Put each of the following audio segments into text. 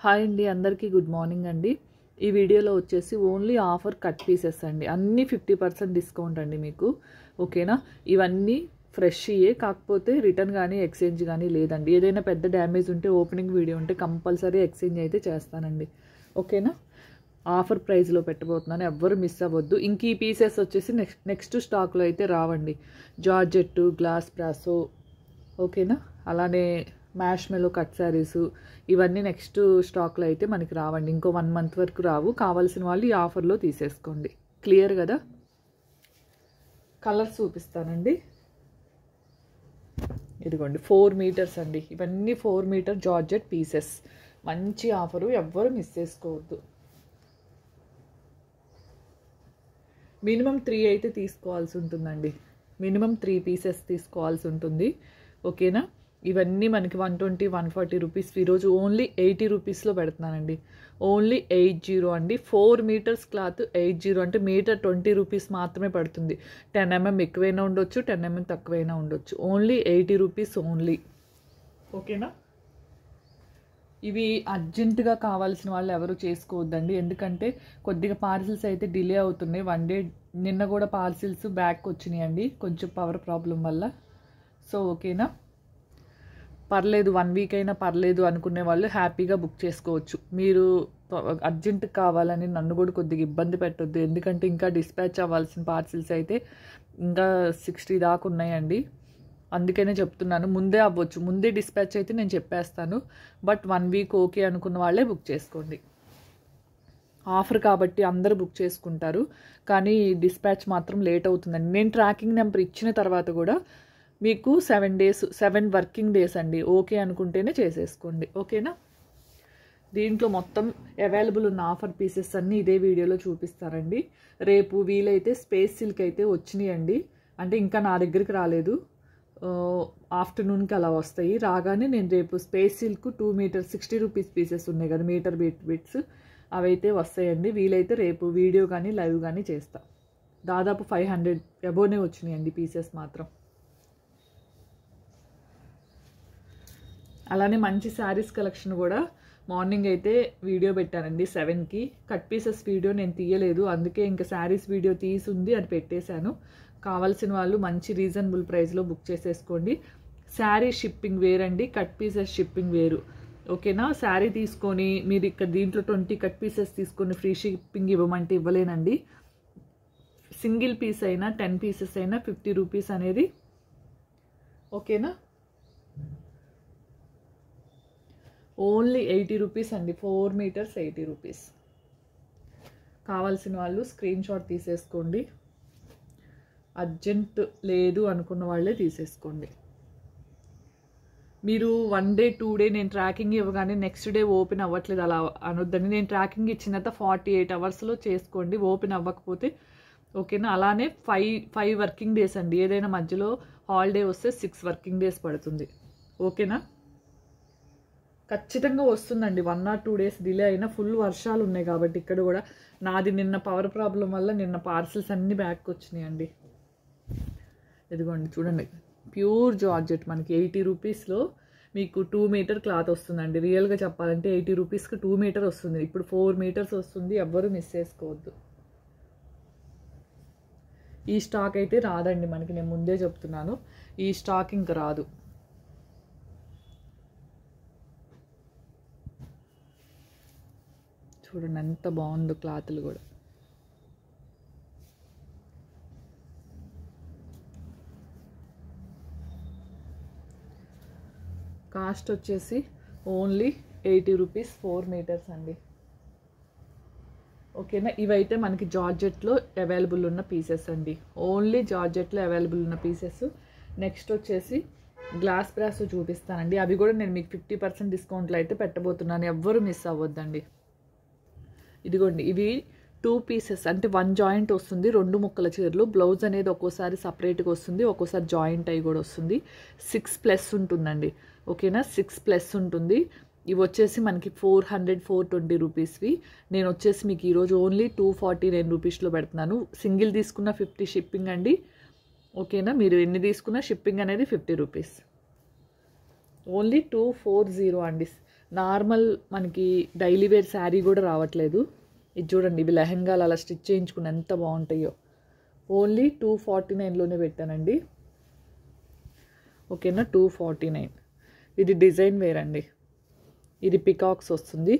Hi అండి, అందరికీ good morning అండి. ఈ వీడియోలో వచ్చేసి ఓన్లీ ఆఫర్ కట్ పీసెస్ అండి. అన్నీ 50% డిస్కౌంట్ అండి మీకు. ఓకేనా? ఇవన్నీ ఫ్రెష్యే, కాకపోతే రిటర్న్ కానీ ఎక్స్చేంజ్ కానీ లేదండి. ఏదైనా పెద్ద డ్యామేజ్ ఉంటే ఓపెనింగ్ వీడియో ఉంటే కంపల్సరీ ఎక్స్చేంజ్ అయితే చేస్తానండి. ఓకేనా? ఆఫర్ ప్రైస్లో పెట్టబోతున్నాను, ఎవ్వరు మిస్ అవ్వద్దు. ఇంక ఈ పీసెస్ వచ్చేసి నెక్స్ట్ స్టాక్లో అయితే రావండి. జార్జెట్టు, గ్లాస్ బ్రాసో, ఓకేనా, అలానే మ్యాష్ మెలో కట్ శారీసు, ఇవన్నీ నెక్స్ట్ స్టాక్లో అయితే మనకి రావండి. ఇంకో 1 మంత్ వరకు రావు. కావాల్సిన వాళ్ళు ఈ ఆఫర్లో తీసేసుకోండి. క్లియర్ కదా? కలర్స్ చూపిస్తానండి. ఇదిగోండి 4 మీటర్స్ అండి. ఇవన్నీ 4 మీటర్ జార్జెట్ పీసెస్. మంచి ఆఫరు, ఎవ్వరు మిస్ చేసుకోవద్దు. మినిమం 3 అయితే తీసుకోవాల్సి ఉంటుందండి. మినిమం 3 పీసెస్ తీసుకోవాల్సి ఉంటుంది. ఓకేనా? ఇవన్నీ మనకి 120, 140 రూపీస్. ఈరోజు ఓన్లీ 80 రూపీస్లో పెడుతున్నానండి. ఓన్లీ 80 అండి. 4 మీటర్స్ క్లాత్ 80 అంటే మీటర్ 20 రూపీస్ మాత్రమే పడుతుంది. 10 mm ఎక్కువైనా ఉండొచ్చు, 10 mm తక్కువైనా ఉండొచ్చు. Only 80 rupees only. ఓకేనా? ఇవి అర్జెంటుగా కావాల్సిన వాళ్ళు ఎవరు చేసుకోవద్దండి. ఎందుకంటే కొద్దిగా పార్సిల్స్ అయితే డిలే అవుతున్నాయి. 1 డే నిన్న కూడా పార్సిల్స్ బ్యాక్ వచ్చినాయండి, కొంచెం పవర్ ప్రాబ్లం వల్ల. సో ఓకేనా, పర్లేదు, 1 వీక్ అయినా పర్లేదు అనుకునే వాళ్ళు హ్యాపీగా బుక్ చేసుకోవచ్చు. మీరు అర్జెంట్ కావాలని నన్ను కూడా కొద్దిగా ఇబ్బంది పెట్టొద్దు. ఎందుకంటే ఇంకా డిస్పాచ్ అవ్వాల్సిన పార్సిల్స్ అయితే ఇంకా 60 దాకా ఉన్నాయండి. అందుకనే చెప్తున్నాను, ముందే అవ్వచ్చు. ముందే డిస్పాచ్ అయితే నేను చెప్పేస్తాను. బట్ 1 వీక్ ఓకే అనుకున్న వాళ్ళే బుక్ చేసుకోండి. ఆఫర్ కాబట్టి అందరూ బుక్ చేసుకుంటారు, కానీ డిస్పాచ్ మాత్రం లేట్ అవుతుందండి. నేను ట్రాకింగ్ నెంబర్ ఇచ్చిన తర్వాత కూడా మీకు 7 వర్కింగ్ డేస్ అండి. ఓకే అనుకుంటేనే చేసేసుకోండి. ఓకేనా? దీంట్లో మొత్తం అవైలబుల్ ఉన్న ఆఫర్ పీసెస్ అన్నీ ఇదే వీడియోలో చూపిస్తారండి. రేపు వీలైతే స్పేస్ సిల్క్ అయితే వచ్చినాయండి. అంటే ఇంకా నా దగ్గరికి రాలేదు, ఆఫ్టర్నూన్కి అలా వస్తాయి. రాగానే నేను రేపు space silk 2 metre 60 rupees pieces ఉన్నాయి కదా, మీటర్ బిట్స్, అవైతే వస్తాయండి. వీలైతే రేపు వీడియో కానీ లైవ్ కానీ చేస్తా. దాదాపు 500 అబోనే వచ్చినాయండి పీసెస్ మాత్రం. అలానే మంచి శారీస్ కలెక్షన్ కూడా మార్నింగ్ అయితే వీడియో పెట్టానండి 7కి. కట్ పీసెస్ వీడియో నేను తీయలేదు, అందుకే ఇంకా శారీస్ వీడియో తీసుంది, అది పెట్టేశాను. కావాల్సిన వాళ్ళు మంచి రీజనబుల్ ప్రైస్లో బుక్ చేసేసుకోండి. శారీ షిప్పింగ్ వేరండి, కట్ పీసెస్ షిప్పింగ్ వేరు. ఓకేనా? శారీ తీసుకొని మీరు ఇక్కడ దీంట్లో 20 కట్ పీసెస్ తీసుకొని ఫ్రీ షిప్పింగ్ ఇవ్వమంటే ఇవ్వలేనండి. సింగిల్ పీస్ అయినా 10 పీసెస్ అయినా 50 రూపీస్ అనేది. ఓకేనా? ఓన్లీ 80 రూపీస్ అండి. 4 మీటర్స్ 80 రూపీస్. కావాల్సిన వాళ్ళు స్క్రీన్ షాట్ తీసేసుకోండి. అర్జెంట్ లేదు అనుకున్న వాళ్ళే తీసేసుకోండి. మీరు 1 డే 2 డే నేను ట్రాకింగ్ ఇవ్వగానే నెక్స్ట్ డే ఓపెన్ అవ్వట్లేదు అలా అనొద్దండి. నేను ట్రాకింగ్ ఇచ్చిన 48 అవర్స్లో చేసుకోండి, ఓపెన్ అవ్వకపోతే. ఓకేనా? అలానే 5 వర్కింగ్ డేస్ అండి. ఏదైనా మధ్యలో హాలిడే వస్తే 6 వర్కింగ్ డేస్ పడుతుంది. ఓకేనా? ఖచ్చితంగా వస్తుందండి. 1 or 2 డేస్ డిలే అయినా, ఫుల్ వర్షాలు ఉన్నాయి కాబట్టి ఇక్కడ కూడా. నాది నిన్న పవర్ ప్రాబ్లం వల్ల నిన్న పార్సిల్స్ అన్నీ బ్యాక్ వచ్చినాయండి. ఇదిగోండి చూడండి, ప్యూర్ జార్జెట్ మనకి 80 రూపీస్లో మీకు 2 మీటర్ క్లాత్ వస్తుందండి. రియల్గా చెప్పాలంటే 80 రూపీస్కి 2 మీటర్ వస్తుంది. ఇప్పుడు 4 మీటర్స్ వస్తుంది, ఎవ్వరూ మిస్ చేసుకోవద్దు. ఈ స్టాక్ అయితే రాదండి మనకి, నేను ముందే చెప్తున్నాను. ఈ స్టాక్ ఇంకా రాదు. చూడండి ఎంత బాగుందో క్లాత్లు కూడా. కాస్ట్ వచ్చేసి ఓన్లీ 80 రూపీస్ 4 మీటర్స్ అండి. ఓకేనా? ఇవైతే మనకి జార్జెట్లో అవైలబుల్ ఉన్న పీసెస్ అండి. ఓన్లీ జార్జెట్లో అవైలబుల్ ఉన్న పీసెస్. నెక్స్ట్ వచ్చేసి గ్లాస్ బ్రాస్ చూపిస్తానండి. అవి కూడా నేను మీకు 50% డిస్కౌంట్లో అయితే పెట్టబోతున్నాను, ఎవ్వరు మిస్ అవ్వద్దండి. ఇదిగోండి, ఇవి 2 పీసెస్ అంటే 1 జాయింట్ వస్తుంది, 2 ముక్కల చీరలు. బ్లౌజ్ అనేది ఒక్కోసారి సపరేట్గా వస్తుంది, ఒక్కోసారి జాయింట్ అయి కూడా వస్తుంది. 6+ ఉంటుందండి. ఓకేనా? 6+ ఉంటుంది. ఇవి వచ్చేసి మనకి 420 రూపీస్వి. నేను వచ్చేసి మీకు ఈరోజు ఓన్లీ 249 రూపీస్లో పెడుతున్నాను. సింగిల్ తీసుకున్న 50 షిప్పింగ్ అండి. ఓకేనా? మీరు ఎన్ని తీసుకున్నా షిప్పింగ్ అనేది 50 రూపీస్. ఓన్లీ 240 అండి. నార్మల్ మనకి డైలీ వేర్ శారీ కూడా రావట్లేదు. ఇది చూడండి, ఇవి లెహంగాలు అలా స్టిచ్ చేయించుకుని ఎంత బాగుంటాయో. ఓన్లీ 249లోనే పెట్టానండి. ఓకేనా, 249. ఇది డిజైన్ వేర్ అండి. ఇది పికాక్స్ వస్తుంది.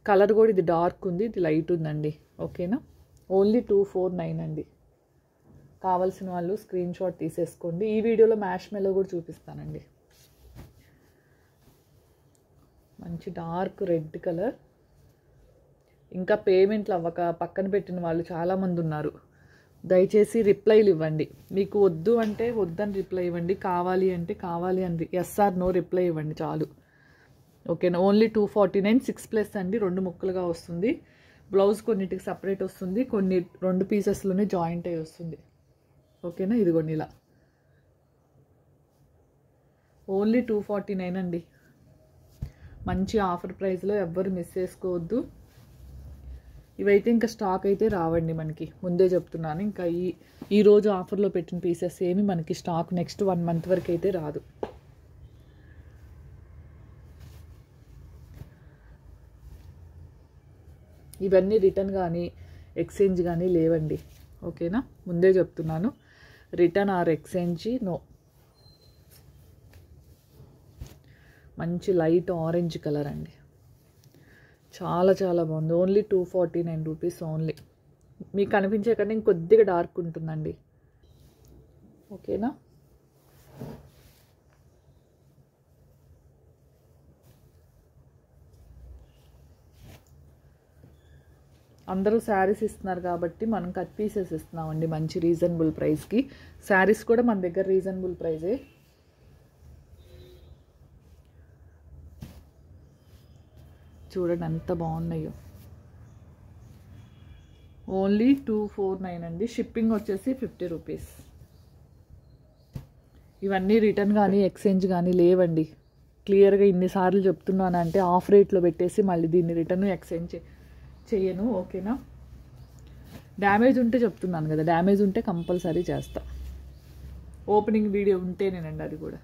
కలర్ కూడా ఇది డార్క్ ఉంది, ఇది లైట్ ఉందండి. ఓకేనా, ఓన్లీ 249 అండి. కావాల్సిన వాళ్ళు స్క్రీన్ షాట్ తీసేసుకోండి. ఈ వీడియోలో మ్యాష్ మెలో కూడా చూపిస్తానండి. మంచి డార్క్ రెడ్ కలర్. ఇంకా పేమెంట్లు అవ్వక పక్కన పెట్టిన వాళ్ళు చాలామంది ఉన్నారు. దయచేసి రిప్లైలు ఇవ్వండి. మీకు వద్దు అంటే వద్దని రిప్లై ఇవ్వండి, కావాలి అంటే కావాలి అని ఎస్ఆర్ నో రిప్లై ఇవ్వండి చాలు. ఓకేనా, ఓన్లీ 249, 6+ అండి. 2 ముక్కలుగా వస్తుంది. బ్లౌజ్ కొన్నిటికి సపరేట్ వస్తుంది, కొన్ని 2 పీసెస్లోనే జాయింట్ అయ్యి వస్తుంది. ఓకేనా, ఇదిగోండి ఇలా ఓన్లీ 249 అండి. మంచి ఆఫర్ ప్రైస్లో ఎవ్వరు మిస్ చేసుకోవద్దు. ఇవైతే ఇంకా స్టాక్ అయితే రావండి మనకి, ముందే చెప్తున్నాను. ఇంకా ఈరోజు ఆఫర్లో పెట్టిన పీసెస్ ఏమి మనకి స్టాక్ నెక్స్ట్ 1 మంత్ వరకు అయితే రాదు. ఇవన్నీ రిటర్న్ కానీ ఎక్స్చేంజ్ కానీ లేవండి. ఓకేనా, ముందే చెప్తున్నాను, రిటర్న్ ఆర్ ఎక్స్చేంజ్ నో. మంచి లైట్ ఆరెంజ్ కలర్ అండి, చాలా చాలా బాగుంది. Only 249 rupees only. మీకు కనిపించే కన్నా ఇంకొద్దిగా డార్క్ ఉంటుందండి. ఓకేనా, అందరూ శారీస్ ఇస్తున్నారు కాబట్టి మనం కట్ పీసెస్ ఇస్తున్నామండి మంచి రీజనబుల్ ప్రైస్కి. శారీస్ కూడా మన దగ్గర రీజనబుల్ ప్రైజే. చూడండి ఎంత బాగున్నాయో. ఓన్లీ 249 అండి. షిప్పింగ్ వచ్చేసి 50 రూపీస్. ఇవన్నీ రిటర్న్ కానీ ఎక్స్చేంజ్ కానీ లేవండి. క్లియర్గా ఇన్నిసార్లు చెప్తున్నాను అంటే ఆఫ్ రేట్లో పెట్టేసి మళ్ళీ దీన్ని రిటర్న్ ఎక్స్చేంజ్ చెయ్యను. ఓకేనా, డ్యామేజ్ ఉంటే చెప్తున్నాను కదా, డ్యామేజ్ ఉంటే కంపల్సరీ చేస్తా. ఓపెనింగ్ వీడియో ఉంటేనేనండి అది కూడా.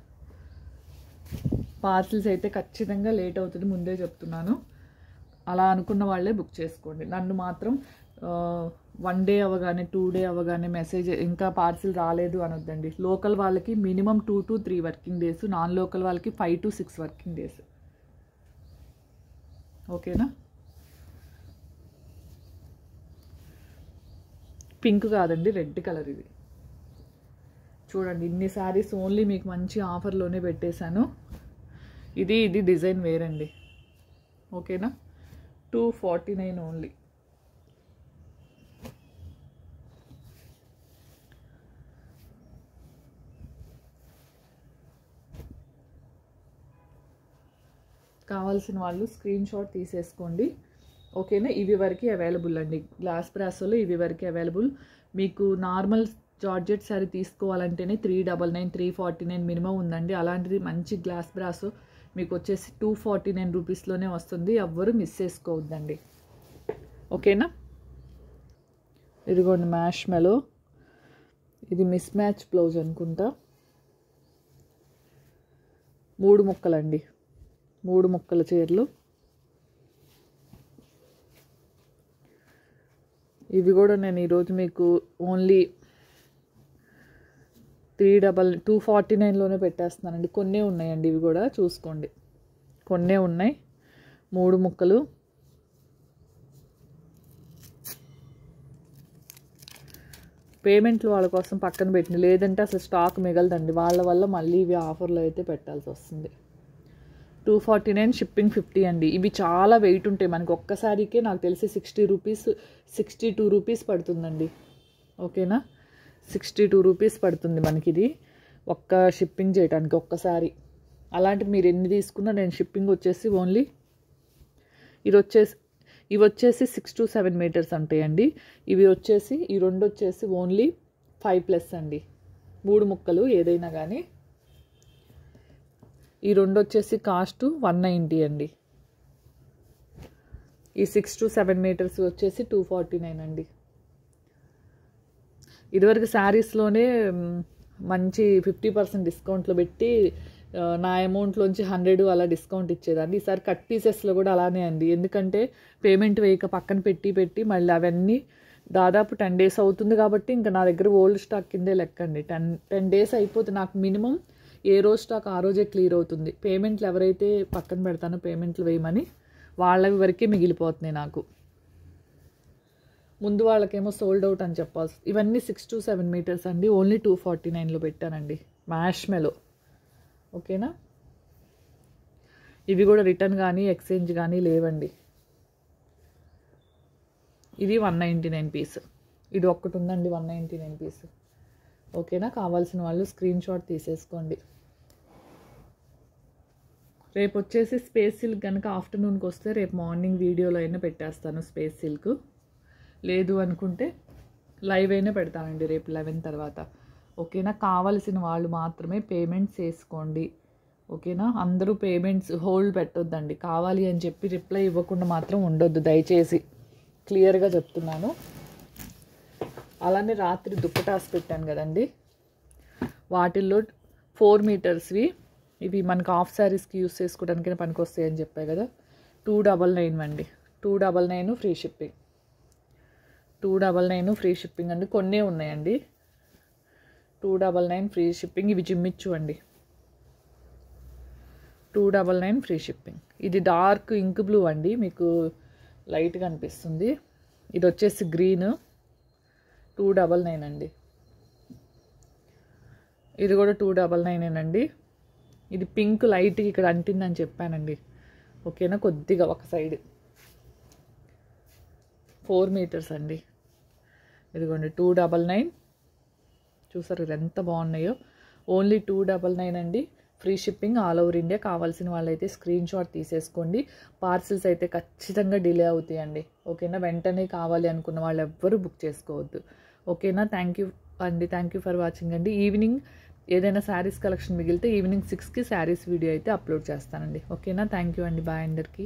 పార్సిల్స్ అయితే ఖచ్చితంగా లేట్ అవుతుంది, ముందే చెప్తున్నాను. అలా అనుకున్న వాళ్ళే బుక్ చేసుకోండి. నన్ను మాత్రం 1 డే అవ్వగానే 2 డే అవ్వగానే మెసేజ్ ఇంకా పార్సిల్ రాలేదు అనొద్దండి. లోకల్ వాళ్ళకి minimum 2 to 3 working days, non local వాళ్ళకి 5 to 6 వర్కింగ్ డేస్. ఓకేనా, పింక్ కాదండి, రెడ్ కలర్. ఇది చూడండి, ఇన్ని శారీస్ ఓన్లీ మీకు మంచి ఆఫర్లోనే పెట్టేశాను. ఇది డిజైన్ వేరండి. ఓకేనా, 249 ఓన్లీ. కావాల్సిన వాళ్ళు స్క్రీన్ షాట్ తీసేసుకోండి. ఓకేనా, ఇవి వరకు అవైలబుల్ అండి. గ్లాస్ బ్రాసోలో ఇవి వరకు అవైలబుల్. మీకు నార్మల్ జార్జెట్ శారీ తీసుకోవాలంటేనే 399, 349 మినిమం ఉందండి. అలాంటిది మంచి గ్లాస్ బ్రాసో మీకు వచ్చేసి 249 రూపీస్లోనే వస్తుంది. ఎవ్వరు మిస్ చేసుకోవద్దండి. ఓకేనా, ఇదిగోండి మ్యాష్ మెలో. ఇది మిస్ మ్యాచ్ బ్లౌజ్ అనుకుంటా. 3 ముక్కలండి, 3 ముక్కల చీరలు. ఇవి కూడా నేను ఈరోజు మీకు ఓన్లీ 249లోనే పెట్టేస్తున్నానండి. కొన్నే ఉన్నాయండి, ఇవి కూడా చూసుకోండి, కొన్నే ఉన్నాయి. 3 ముక్కలు. పేమెంట్లు వాళ్ళ కోసం పక్కన పెట్టింది, లేదంటే అసలు స్టాక్ మిగలదండి. వాళ్ళ వల్ల మళ్ళీ ఇవి ఆఫర్లో అయితే పెట్టాల్సి వస్తుంది. 249, షిప్పింగ్ 50 అండి. ఇవి చాలా వెయిట్ ఉంటాయి. మనకి ఒక్కసారికే నాకు తెలిసి 60 రూపీస్, 62 రూపీస్ పడుతుందండి. ఓకేనా, 62 రూపీస్ పడుతుంది మనకి ఇది ఒక్క షిప్పింగ్ చేయడానికి ఒక్కసారి. అలాంటి మీరు ఎన్ని తీసుకున్నా నేను షిప్పింగ్ వచ్చేసి ఓన్లీ ఇవి వచ్చేసి 6 to 7 మీటర్స్ ఉంటాయండి. ఇవి వచ్చేసి ఈ 2 వచ్చేసి ఓన్లీ 5+ అండి. 3 ముక్కలు ఏదైనా కానీ. ఈ 2 వచ్చేసి కాస్ట్ 190 అండి. ఈ 6 to 7 మీటర్స్ వచ్చేసి 249 అండి. ఇదివరకు శారీస్లోనే మంచి 50% డిస్కౌంట్లో పెట్టి నా అమౌంట్లోంచి 100 అలా డిస్కౌంట్ ఇచ్చేదాన్ని. ఈసారి కట్ పీసెస్లో కూడా అలానే అండి. ఎందుకంటే పేమెంట్ వేయక పక్కన పెట్టి మళ్ళీ అవన్నీ దాదాపు 10 డేస్ అవుతుంది కాబట్టి ఇంకా నా దగ్గర ఓల్డ్ స్టాక్ కిందే లెక్కండి. 10 డేస్ అయిపోతే నాకు మినిమం ఏ రోజు స్టాక్ ఆ రోజే క్లియర్ అవుతుంది. పేమెంట్లు ఎవరైతే పక్కన పెడతానో పేమెంట్లు వేయమని వాళ్ళవి వరకే మిగిలిపోతున్నాయి నాకు. ముందు వాళ్ళకేమో సోల్డ్ అవుట్ అని చెప్పాల్సి. ఇవన్నీ 6 to 7 మీటర్స్ అండి. ఓన్లీ 249లో పెట్టానండి. మ్యాష్మెలో. ఓకేనా. ఇవి కూడా రిటర్న్ కానీ ఎక్స్చేంజ్ కానీ లేవండి. ఇది 199 పీస్. ఇది ఒక్కటి ఉందండి 199 పీస్. ఓకేనా. కావాల్సిన వాళ్ళు స్క్రీన్ షాట్ తీసేసుకోండి. రేపు వచ్చేసి స్పేస్ సిల్క్ కనుక ఆఫ్టర్నూన్కి వస్తే రేపు మార్నింగ్ వీడియోలో అయినా పెట్టేస్తాను స్పేస్ సిల్క్. లేదు అనుకుంటే లైవ్ అయినా పెడతానండి రేపు 11 తర్వాత. ఓకేనా. కావాల్సిన వాళ్ళు మాత్రమే పేమెంట్స్ చేసుకోండి. ఓకేనా. అందరూ పేమెంట్స్ హోల్డ్ పెట్టొద్దండి. కావాలి అని చెప్పి రిప్లై ఇవ్వకుండా మాత్రం ఉండొద్దు దయచేసి. క్లియర్గా చెప్తున్నాను. అలానే రాత్రి దుప్పటాస్ పెట్టాను కదండి, వాటిల్లో 4 మీటర్స్వి ఇవి మనకు హాఫ్ శారీస్కి యూస్ చేసుకోవడానికైనా పనికి వస్తాయి అని చెప్పాయి కదా. 299 అండి. 299 ఫ్రీ షిప్పింగ్. 299 ఫ్రీ షిప్పింగ్ అండి. కొన్నే ఉన్నాయండి. 299 ఫ్రీ షిప్పింగ్. ఇవి జిమ్మిచ్చు అండి. 299 ఫ్రీ షిప్పింగ్. ఇది డార్క్ ఇంక్ బ్లూ అండి, మీకు లైట్గా అనిపిస్తుంది. ఇది వచ్చేసి గ్రీన్. 299 అండి. ఇది కూడా 299 అండి. ఇది పింక్ లైట్గా ఇక్కడ అంటిందని చెప్పానండి. ఓకేనా. కొద్దిగా ఒక సైడ్ 4 మీటర్స్ అండి. ఇదిగోండి 299. చూసారు ఇది ఎంత బాగున్నాయో. ఓన్లీ 299 అండి. Free shipping all over India. కావాల్సిన వాళ్ళైతే స్క్రీన్ షాట్ తీసేసుకోండి. పార్సిల్స్ అయితే ఖచ్చితంగా డిలే అవుతాయండి. ఓకేనా. వెంటనే కావాలి అనుకున్న వాళ్ళు ఎవ్వరూ బుక్ చేసుకోవద్దు. ఓకేనా. థ్యాంక్ యూ అండి. థ్యాంక్ యూ ఫర్ వాచింగ్ అండి. ఈవినింగ్ ఏదైనా శారీస్ కలెక్షన్ మిగిలితే ఈవినింగ్ 6కి శారీస్ వీడియో అయితే అప్లోడ్ చేస్తానండి. ఓకేనా. థ్యాంక్ యూ అండి. బాయ్ అందరికీ.